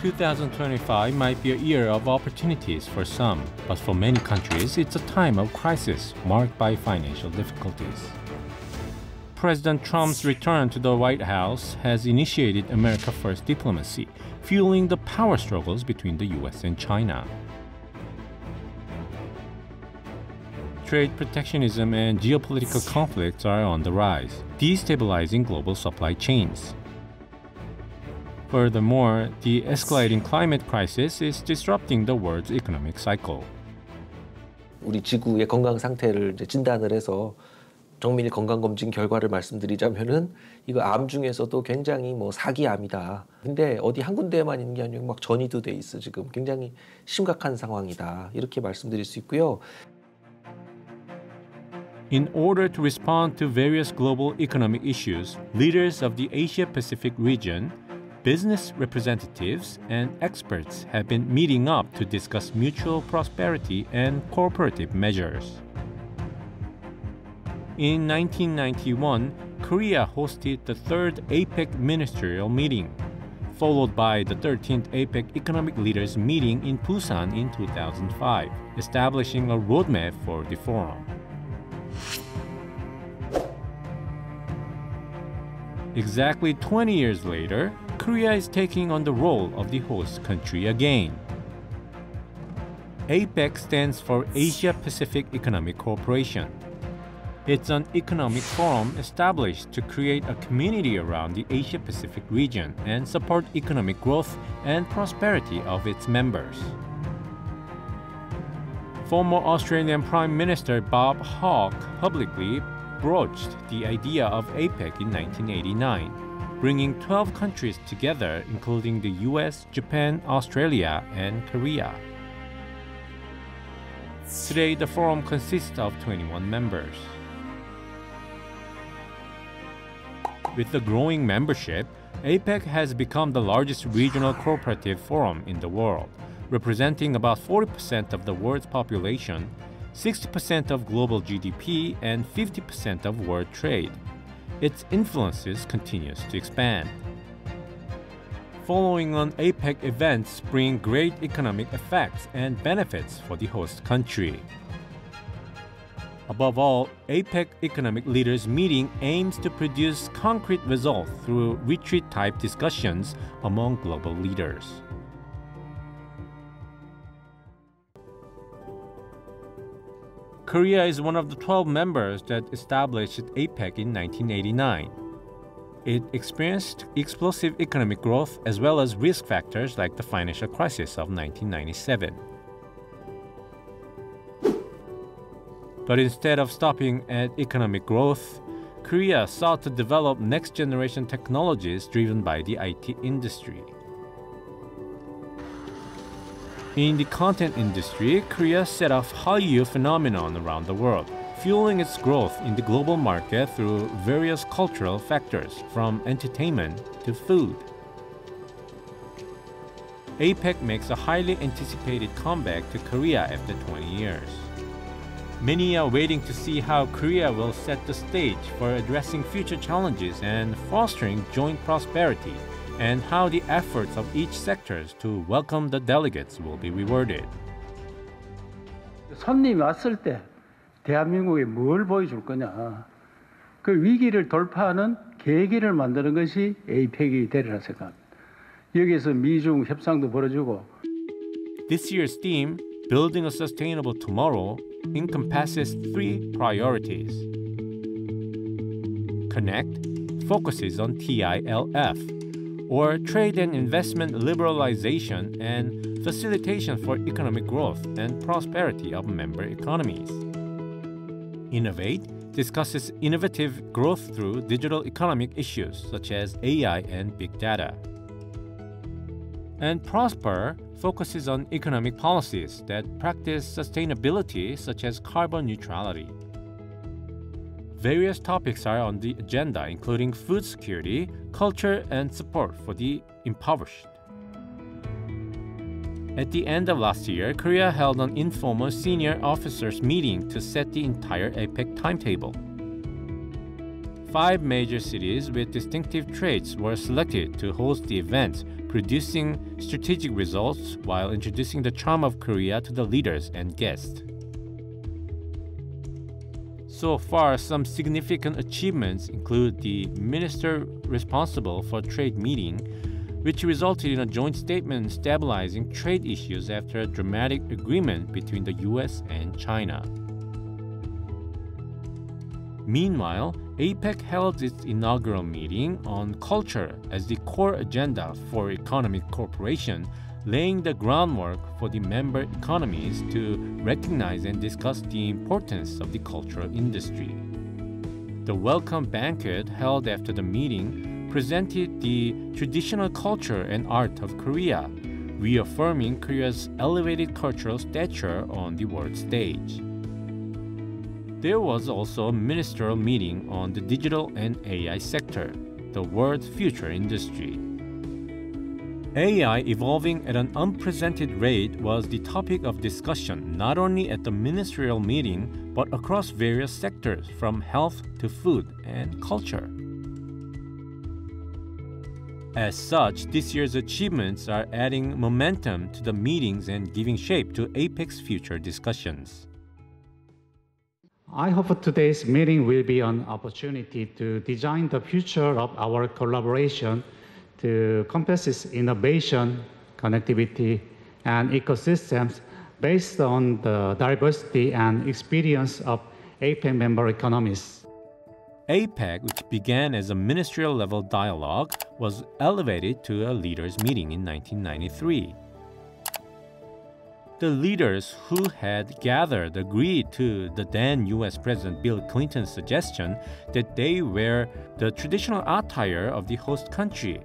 2025 might be a year of opportunities for some, but for many countries, it's a time of crisis marked by financial difficulties. President Trump's return to the White House has initiated America First diplomacy, fueling the power struggles between the US and China. Trade protectionism and geopolitical conflicts are on the rise, destabilizing global supply chains. Furthermore, the escalating climate crisis is disrupting the world's economic cycle. 우리 지구의 건강 상태를 이제 진단을 해서 정밀 건강검진 결과를 말씀드리자면은 이거 암 중에서도 굉장히 사기암이다. 근데 어디 한 군데에만 있는 게 아니고 막 전이도 돼 있어. 지금 굉장히 심각한 상황이다. 이렇게 말씀드릴 수 있고요. In order to respond to various global economic issues, leaders of the Asia-Pacific region, business representatives, and experts have been meeting up to discuss mutual prosperity and cooperative measures. In 1991, Korea hosted the third APEC ministerial meeting, followed by the 13th APEC Economic Leaders meeting in Busan in 2005, establishing a roadmap for the forum. Exactly 20 years later, Korea is taking on the role of the host country again. APEC stands for Asia-Pacific Economic Cooperation. It's an economic forum established to create a community around the Asia-Pacific region and support economic growth and prosperity of its members. Former Australian Prime Minister Bob Hawke publicly broached the idea of APEC in 1989, bringing 12 countries together, including the US, Japan, Australia, and Korea. Today, the forum consists of 21 members. With the growing membership, APEC has become the largest regional cooperative forum in the world, representing about 40% of the world's population, 60% of global GDP, and 50% of world trade. Its influences continues to expand. Following on APEC events bring great economic effects and benefits for the host country. Above all, APEC Economic Leaders Meeting aims to produce concrete results through retreat-type discussions among global leaders. Korea is one of the 12 members that established APEC in 1989. It experienced explosive economic growth as well as risk factors like the financial crisis of 1997. But instead of stopping at economic growth, Korea sought to develop next-generation technologies driven by the IT industry. In the content industry, Korea set off Hallyu phenomenon around the world, fueling its growth in the global market through various cultural factors, from entertainment to food. APEC makes a highly anticipated comeback to Korea after 20 years. Many are waiting to see how Korea will set the stage for addressing future challenges and fostering joint prosperity, and how the efforts of each sectors to welcome the delegates will be rewarded. 손님이 왔을 때 대한민국에 뭘 보여줄 거냐. 그 위기를 돌파하는 계기를 만드는 것이 APEC이 되리라 생각합니다. 여기에서 미중 협상도 벌어지고. This year's theme, Building a Sustainable Tomorrow, encompasses three priorities. Connect focuses on TILF, or trade and investment liberalization and facilitation for economic growth and prosperity of member economies. Innovate discusses innovative growth through digital economic issues such as AI and big data. And Prosper focuses on economic policies that practice sustainability such as carbon neutrality. Various topics are on the agenda, including food security, culture, and support for the impoverished. At the end of last year, Korea held an informal senior officers meeting to set the entire APEC timetable. 5 major cities with distinctive traits were selected to host the events, producing strategic results while introducing the charm of Korea to the leaders and guests. So far, some significant achievements include the minister responsible for trade meeting, which resulted in a joint statement stabilizing trade issues after a dramatic agreement between the US and China. Meanwhile, APEC held its inaugural meeting on culture as the core agenda for economic cooperation, laying the groundwork for the member economies to recognize and discuss the importance of the cultural industry. The welcome banquet held after the meeting presented the traditional culture and art of Korea, reaffirming Korea's elevated cultural stature on the world stage. There was also a ministerial meeting on the digital and AI sector, the world's future industry. AI evolving at an unprecedented rate was the topic of discussion not only at the ministerial meeting but across various sectors from health to food and culture. As such, this year's achievements are adding momentum to the meetings and giving shape to APEC's future discussions. I hope today's meeting will be an opportunity to design the future of our collaboration to encompass innovation, connectivity, and ecosystems based on the diversity and experience of APEC member economies. APEC, which began as a ministerial-level dialogue, was elevated to a leaders' meeting in 1993. The leaders who had gathered agreed to the then U.S. President Bill Clinton's suggestion that they wear the traditional attire of the host country.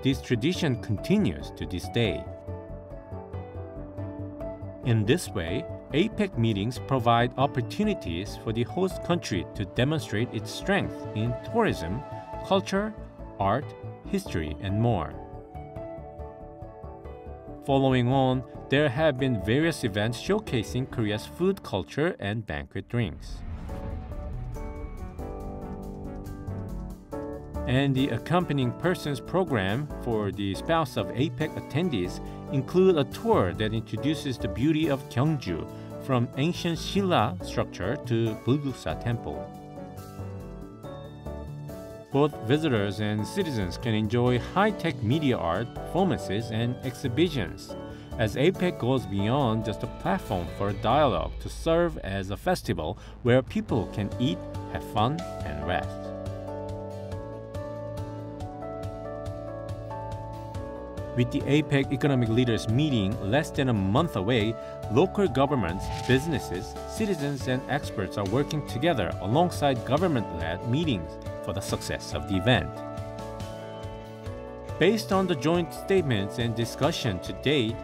This tradition continues to this day. In this way, APEC meetings provide opportunities for the host country to demonstrate its strength in tourism, culture, art, history, and more. Following on, there have been various events showcasing Korea's food culture and banquet drinks. And the accompanying persons program for the spouse of APEC attendees include a tour that introduces the beauty of Gyeongju, from ancient Silla structure to Bulguksa Temple. Both visitors and citizens can enjoy high-tech media art, performances, and exhibitions, as APEC goes beyond just a platform for a dialogue to serve as a festival where people can eat, have fun, and rest. With the APEC Economic Leaders meeting less than a month away, local governments, businesses, citizens, and experts are working together alongside government-led meetings for the success of the event. Based on the joint statements and discussion to date,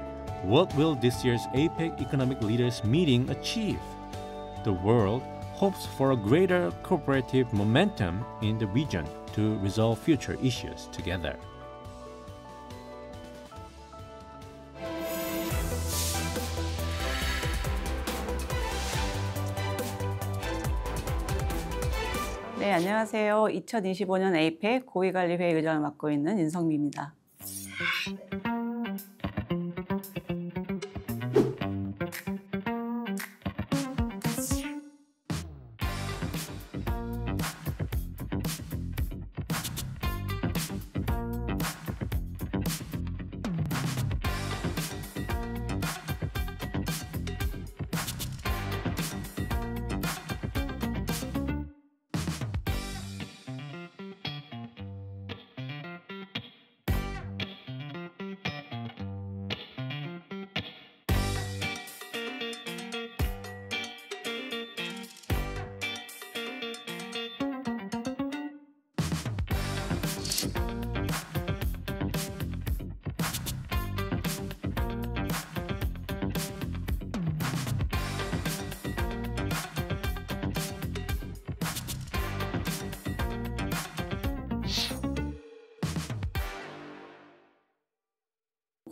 what will this year's APEC Economic Leaders meeting achieve? The world hopes for a greater cooperative momentum in the region to resolve future issues together. 네, 안녕하세요. 2025년 APEC 고위관리회의 의장을 맡고 있는 인성미입니다.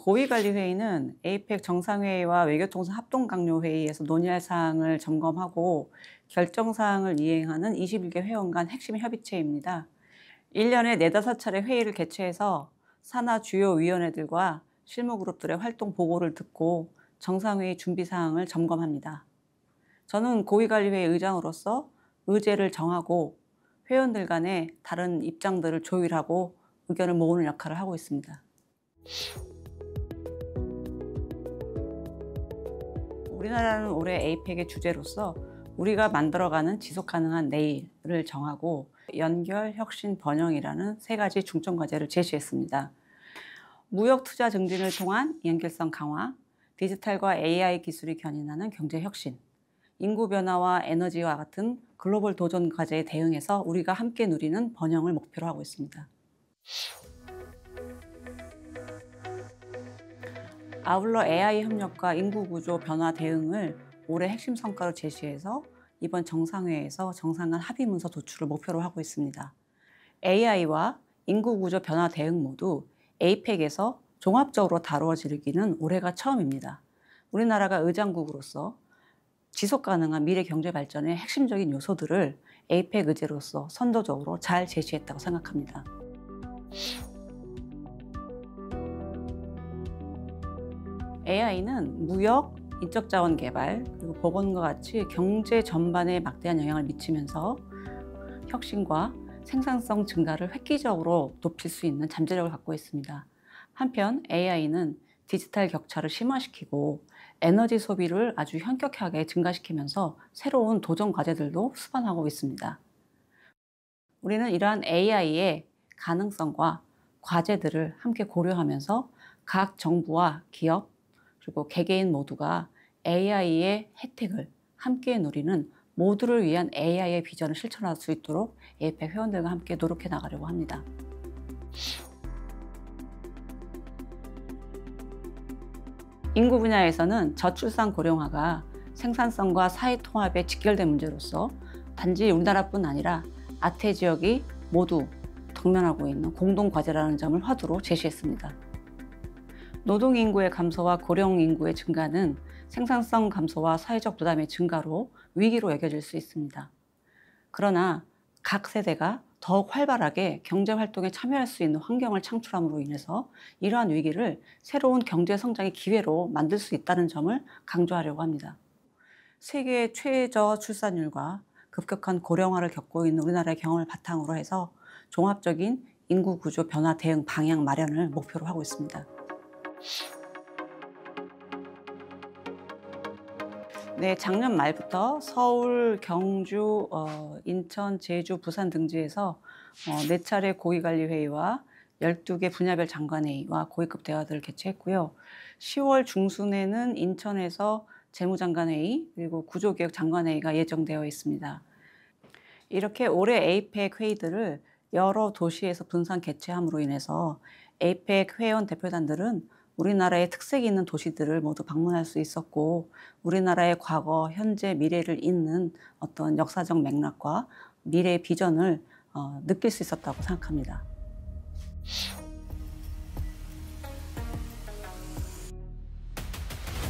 고위관리회의는 APEC 정상회의와 외교통상 합동강요회의에서 논의할 사항을 점검하고 결정사항을 이행하는 21개 회원 간 핵심 협의체입니다. 1년에 4-5차례 회의를 개최해서 산하 주요 위원회들과 실무그룹들의 활동 보고를 듣고 정상회의 준비 사항을 점검합니다. 저는 고위관리회의 의장으로서 의제를 정하고 회원들 간의 다른 입장들을 조율하고 의견을 모으는 역할을 하고 있습니다. 우리나라는 올해 에이펙의 주제로서 우리가 만들어가는 지속가능한 내일을 정하고 연결, 혁신, 번영이라는 3가지 중점 과제를 제시했습니다. 무역 투자 증진을 통한 연결성 강화, 디지털과 AI 기술이 견인하는 경제 혁신, 인구 변화와 에너지와 같은 글로벌 도전 과제에 대응해서 우리가 함께 누리는 번영을 목표로 하고 있습니다. 아울러 AI 협력과 인구 구조 변화 대응을 올해 핵심 성과로 제시해서 이번 정상회의에서 정상 간 합의 문서 도출을 목표로 하고 있습니다. AI와 인구 구조 변화 대응 모두 에이펙에서 종합적으로 다루어지기는 올해가 처음입니다. 우리나라가 의장국으로서 지속 가능한 미래 경제 발전의 핵심적인 요소들을 에이펙 의제로서 선도적으로 잘 제시했다고 생각합니다. AI는 무역, 인적자원 개발, 그리고 보건과 같이 경제 전반에 막대한 영향을 미치면서 혁신과 생산성 증가를 획기적으로 높일 수 있는 잠재력을 갖고 있습니다. 한편 AI는 디지털 격차를 심화시키고 에너지 소비를 아주 현격하게 증가시키면서 새로운 도전 과제들도 수반하고 있습니다. 우리는 이러한 AI의 가능성과 과제들을 함께 고려하면서 각 정부와 기업 그리고 개개인 모두가 AI의 혜택을 함께 누리는 모두를 위한 AI의 비전을 실천할 수 있도록 에이펙 회원들과 함께 노력해 나가려고 합니다. 인구 분야에서는 저출산 고령화가 생산성과 사회 통합에 직결된 문제로서 단지 우리나라뿐 아니라 아태 지역이 모두 당면하고 있는 공동 과제라는 점을 화두로 제시했습니다. 노동 인구의 감소와 고령 인구의 증가는 생산성 감소와 사회적 부담의 증가로 위기로 여겨질 수 있습니다. 그러나 각 세대가 더욱 활발하게 경제 활동에 참여할 수 있는 환경을 창출함으로 인해서 이러한 위기를 새로운 경제 성장의 기회로 만들 수 있다는 점을 강조하려고 합니다. 세계 최저 출산율과 급격한 고령화를 겪고 있는 우리나라의 경험을 바탕으로 해서 종합적인 인구 구조 변화 대응 방향 마련을 목표로 하고 있습니다. 네, 작년 말부터 서울, 경주, 인천, 제주, 부산 등지에서 4차례 고위관리회의와 12개 분야별 장관회의와 고위급 대화들을 개최했고요. 10월 중순에는 인천에서 재무장관회의 그리고 구조개혁 장관회의가 예정되어 있습니다. 이렇게 올해 에이펙 회의들을 여러 도시에서 분산 개최함으로 인해서 에이펙 회원 대표단들은 우리나라의 특색이 있는 도시들을 모두 방문할 수 있었고 우리나라의 과거, 현재, 미래를 잇는 어떤 역사적 맥락과 미래의 비전을 느낄 수 있었다고 생각합니다.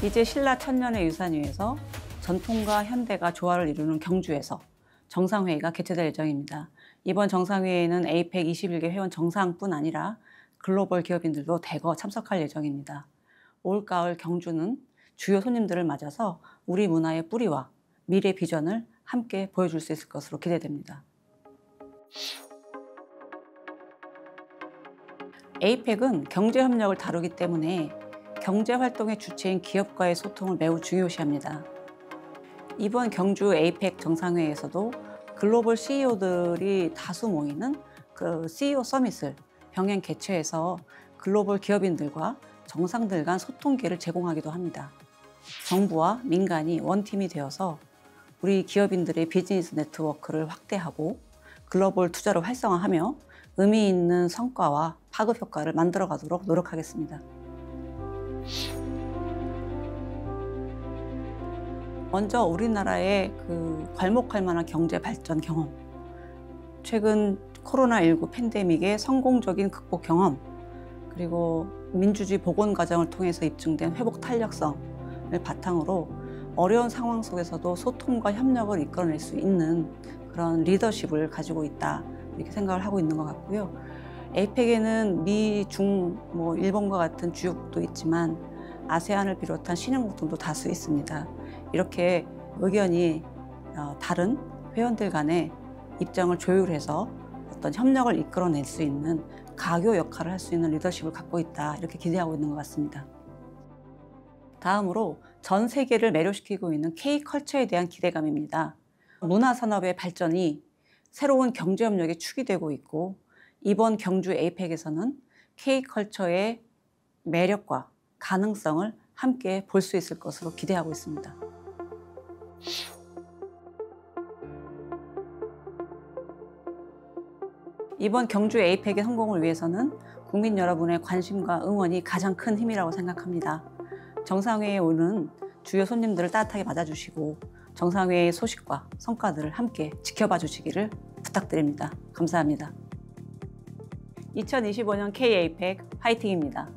이제 신라 천년의 유산 위에서 전통과 현대가 조화를 이루는 경주에서 정상회의가 개최될 예정입니다. 이번 정상회의에는 에이펙 21개 회원 정상뿐 아니라 글로벌 기업인들도 대거 참석할 예정입니다. 올가을 경주는 주요 손님들을 맞아서 우리 문화의 뿌리와 미래 비전을 함께 보여줄 수 있을 것으로 기대됩니다. 에이펙은 경제협력을 다루기 때문에 경제활동의 주체인 기업과의 소통을 매우 중요시합니다. 이번 경주 에이펙 정상회의에서도 글로벌 CEO들이 다수 모이는 그 CEO 서밋을 병행 개최해서 글로벌 기업인들과 정상들 간 소통 기회를 제공하기도 합니다. 정부와 민간이 원팀이 되어서 우리 기업인들의 비즈니스 네트워크를 확대하고 글로벌 투자를 활성화하며 의미 있는 성과와 파급 효과를 만들어가도록 노력하겠습니다. 먼저 우리나라의 괄목할 만한 경제 발전 경험, 최근 코로나19 팬데믹의 성공적인 극복 경험, 그리고 민주주의 복원 과정을 통해서 입증된 회복 탄력성을 바탕으로 어려운 상황 속에서도 소통과 협력을 이끌어낼 수 있는 그런 리더십을 가지고 있다, 이렇게 생각을 하고 있는 것 같고요. 에이펙에는 미, 중, 일본과 같은 주요국도 있지만 아세안을 비롯한 신흥국 등도 다수 있습니다. 이렇게 의견이 다른 회원들 간의 입장을 조율해서 어떤 협력을 이끌어낼 수 있는 가교 역할을 할 수 있는 리더십을 갖고 있다, 이렇게 기대하고 있는 것 같습니다. 다음으로 전 세계를 매료시키고 있는 K컬처에 대한 기대감입니다. 문화산업의 발전이 새로운 경제협력의 축이 되고 있고, 이번 경주 에이펙에서는 K컬처의 매력과 가능성을 함께 볼 수 있을 것으로 기대하고 있습니다. 이번 경주 에이펙의 성공을 위해서는 국민 여러분의 관심과 응원이 가장 큰 힘이라고 생각합니다. 정상회의에 오는 주요 손님들을 따뜻하게 맞아주시고 정상회의의 소식과 성과들을 함께 지켜봐 주시기를 부탁드립니다. 감사합니다. 2025년 K-에이펙 화이팅입니다.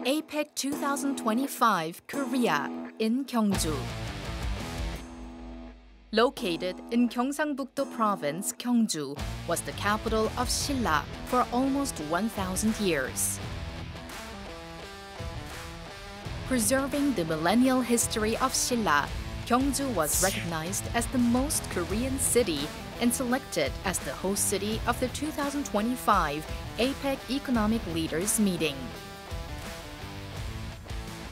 APEC 2025 Korea in Gyeongju. Located in Gyeongsangbuk-do Province, Gyeongju was the capital of Silla for almost 1,000 years. Preserving the millennial history of Silla, Gyeongju was recognized as the most Korean city and selected as the host city of the 2025 APEC Economic Leaders Meeting.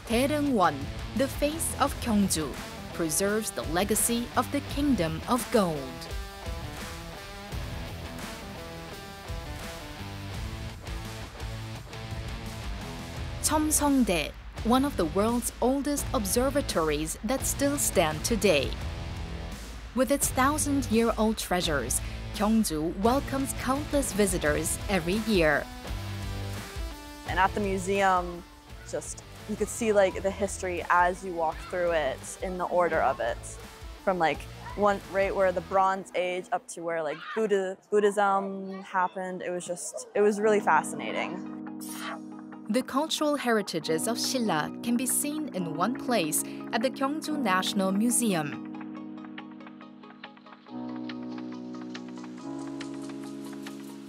Taereung-won, the face of Gyeongju, preserves the legacy of the Kingdom of Gold. Cheomseongdae, one of the world's oldest observatories that still stand today. With its 1,000-year-old treasures, Gyeongju welcomes countless visitors every year. And at the museum, you could see like the history as you walk through it in the order of it, from like one right where the Bronze Age up to where like Buddhism happened. It was really fascinating. The cultural heritages of Silla can be seen in one place at the Gyeongju National Museum.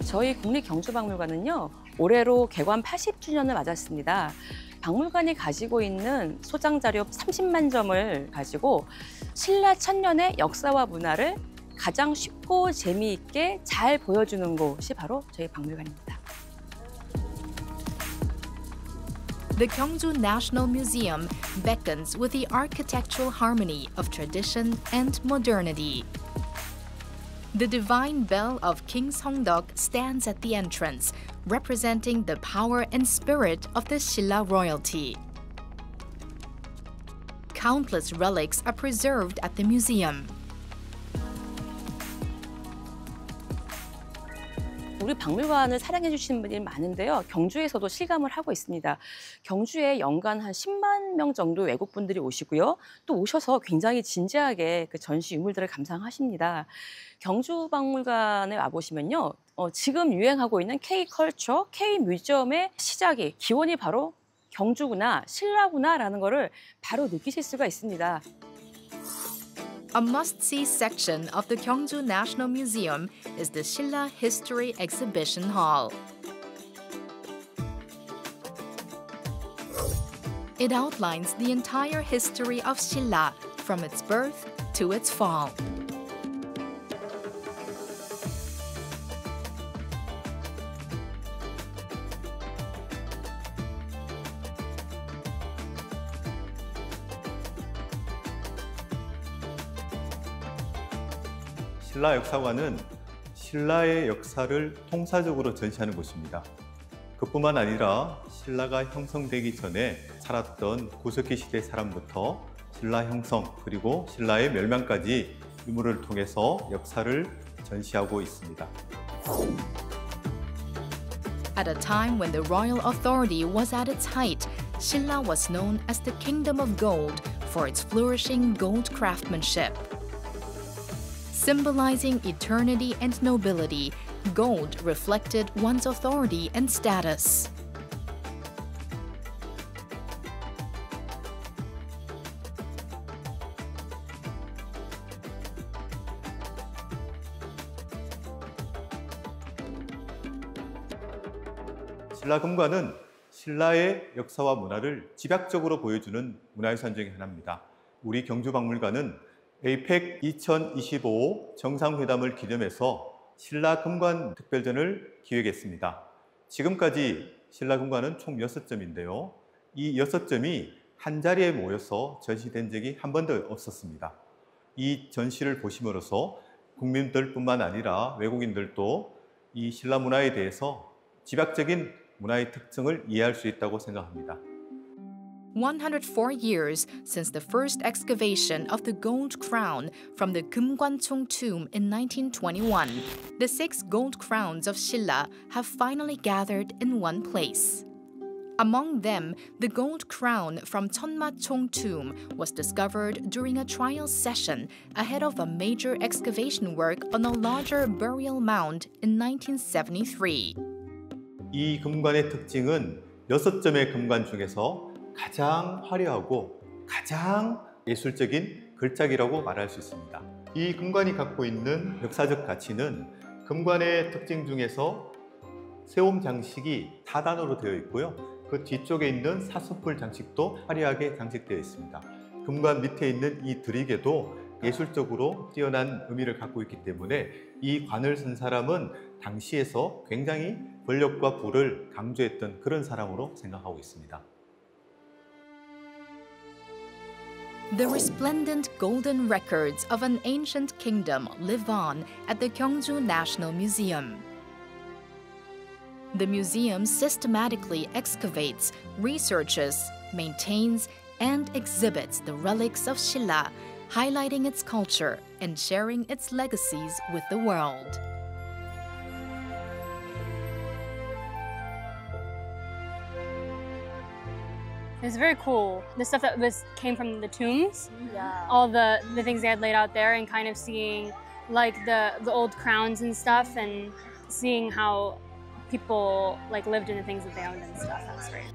저희 국립경주박물관은요, 올해로 개관 80주년을 맞았습니다. 박물관이 가지고 있는 소장 자료 30만 점을 가지고 신라 천년의 역사와 문화를 가장 쉽고 재미있게 잘 보여주는 곳이 바로 저희 박물관입니다. The Gyeongju National Museum beckons with the architectural harmony of tradition and modernity. The divine bell of King Seongdeok stands at the entrance, representing the power and spirit of the Silla royalty. Countless relics are preserved at the museum. 우리 박물관을 사랑해 주시는 분들이 많은데요. 경주에서도 실감을 하고 있습니다. 경주에 연간 한 10만 명 정도 외국 분들이 오시고요. 또 오셔서 굉장히 진지하게 그 전시 유물들을 감상하십니다. 경주 박물관에 와보시면요. 지금 유행하고 있는 K컬처, K뮤지엄의 시작이, 기원이 바로 경주구나, 신라구나라는 거를 바로 느끼실 수가 있습니다. A must-see section of the Gyeongju National Museum is the Silla History Exhibition Hall. It outlines the entire history of Silla from its birth to its fall. 신라 역사관은 신라의 역사를 통사적으로 전시하는 곳입니다. 그뿐만 아니라 신라가 형성되기 전에 살았던 구석기 시대 사람부터 신라 형성 그리고 신라의 멸망까지 유물을 통해서 역사를 전시하고 있습니다. At a time when the royal authority was at its height, Silla was known as the Kingdom of Gold for its flourishing gold craftsmanship. Symbolizing eternity and nobility, gold reflected one's authority and status. 신라 금관은 신라의 역사와 문화를 집약적으로 보여주는 문화유산 중에 하나입니다. 우리 경주박물관은 에이펙 2025 정상회담을 기념해서 신라 금관 특별전을 기획했습니다. 지금까지 신라 금관은 총 6점인데요. 이 6점이 한 자리에 모여서 전시된 적이 한 번도 없었습니다. 이 전시를 보심으로써 국민들뿐만 아니라 외국인들도 이 신라 문화에 대해서 집약적인 문화의 특성을 이해할 수 있다고 생각합니다. 104 years since the first excavation of the gold crown from the Kumgwanchong tomb in 1921, the 6 gold crowns of Silla have finally gathered in one place. Among them, the gold crown from Cheonmachong tomb was discovered during a trial session ahead of a major excavation work on a larger burial mound in 1973. 이 금관의 특징은 6점의 금관 중에서 가장 화려하고 가장 예술적인 걸작이라고 말할 수 있습니다. 이 금관이 갖고 있는 역사적 가치는 금관의 특징 중에서 세움 장식이 4단으로 되어 있고요. 그 뒤쪽에 있는 사슴뿔 장식도 화려하게 장식되어 있습니다. 금관 밑에 있는 이 드리개도 예술적으로 뛰어난 의미를 갖고 있기 때문에 이 관을 쓴 사람은 당시에서 굉장히 권력과 부를 강조했던 그런 사람으로 생각하고 있습니다. The resplendent golden records of an ancient kingdom live on at the Gyeongju National Museum. The museum systematically excavates, researches, maintains, and exhibits the relics of Silla, highlighting its culture and sharing its legacies with the world. It's very cool. The stuff that came from the tombs, Yeah. all the things they had laid out there, and kind of seeing like the old crowns and stuff, and seeing how people like lived in the things that they owned and stuff. That's great.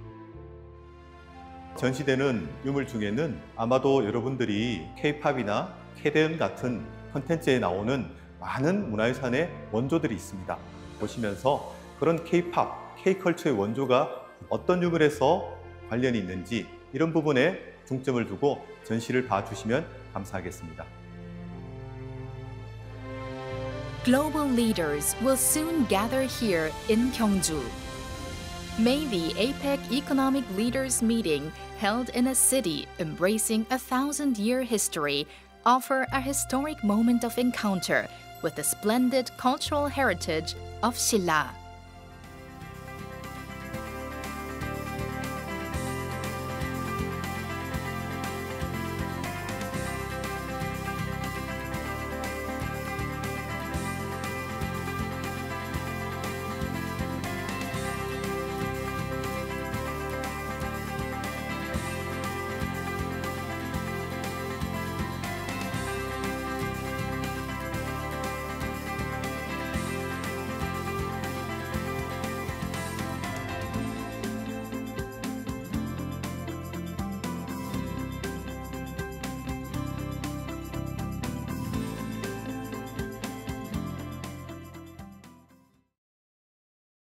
전시되는 유물 중에는 아마도 여러분들이 K-팝이나 캐대언 같은 콘텐츠에 나오는 많은 문화유산의 원조들이 있습니다. 보시면서 그런 K-팝, K-컬처의 원조가 어떤 유물에서 관련이 있는지 이런 부분에 중점을 두고 전시를 봐주시면 감사하겠습니다. Global leaders will soon gather here in Gyeongju. May the APEC Economic Leaders Meeting, held in a city embracing a 1,000-year history, offer a historic moment of encounter with the splendid cultural heritage of Silla.